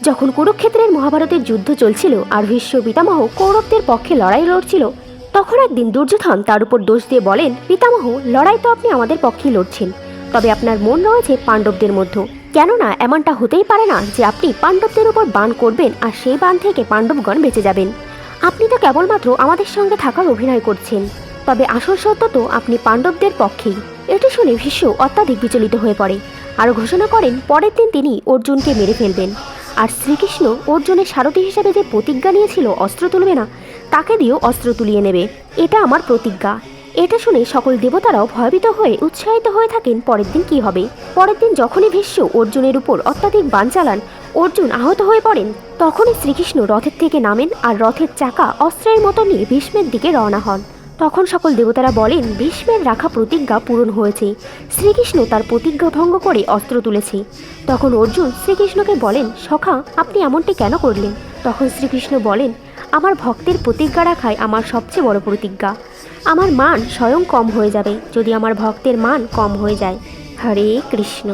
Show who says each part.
Speaker 1: যখন কুরুক্ষেত্রের মহাভারতের যুদ্ধ চলছিল আর ভীষ্ম পিতামহ কৌরবদের পক্ষে লড়াই লড়ছিল, তখন একদিন দুর্যোধন তার উপর দোষ দিয়ে বলেন, পিতামহ, লড়াই তো আপনি আমাদের পক্ষেই লড়ছেন, তবে আপনার মন রয়েছে পাণ্ডবদের মধ্যে। কেননা এমনটা হতেই পারে না যে আপনি পাণ্ডবদের উপর বাণ করবেন আর সেই বাণ থেকে পাণ্ডবগণ বেঁচে যাবেন। আপনি তো কেবলমাত্র আমাদের সঙ্গে থাকার অভিনয় করছেন, তবে আসল সত্য তো আপনি পাণ্ডবদের পক্ষেই। এটি শুনে ভীষ্ম অত্যাধিক বিচলিত হয়ে পড়ে আর ঘোষণা করেন পরের দিন তিনি অর্জুনকে মেরে ফেলবেন। আর শ্রীকৃষ্ণ অর্জুনের সারথি হিসেবে যে প্রতিজ্ঞা নিয়েছিল অস্ত্র তুলবে না, তাকে দিয়েও অস্ত্র তুলিয়ে নেবে। এটা আমার প্রতিজ্ঞা। এটা শুনে সকল দেবতারাও ভয়ভীত হয়ে উৎসাহিত হয়ে থাকেন পরের দিন কি হবে। পরের দিন যখনই ভীষ্ম অর্জুনের উপর অত্যাধিক বাণ চালান, অর্জুন আহত হয়ে পড়েন, তখনই শ্রীকৃষ্ণ রথের থেকে নামেন আর রথের চাকা অস্ত্রের মতো নিয়ে ভীষ্মের দিকে রওনা হন। তখন সকল দেবতারা বলেন, ভীষ্মের রাখা প্রতিজ্ঞা পূরণ হয়েছে, শ্রীকৃষ্ণ তার প্রতিজ্ঞা ভঙ্গ করে অস্ত্র তুলেছে। তখন অর্জুন শ্রীকৃষ্ণকে বলেন, সখা, আপনি এমনটি কেন করলেন? তখন শ্রীকৃষ্ণ বলেন, আমার ভক্তের প্রতিজ্ঞা রাখাই আমার সবচেয়ে বড় প্রতিজ্ঞা। আমার মান স্বয়ং কম হয়ে যাবে যদি আমার ভক্তের মান কম হয়ে যায়। হরে কৃষ্ণ।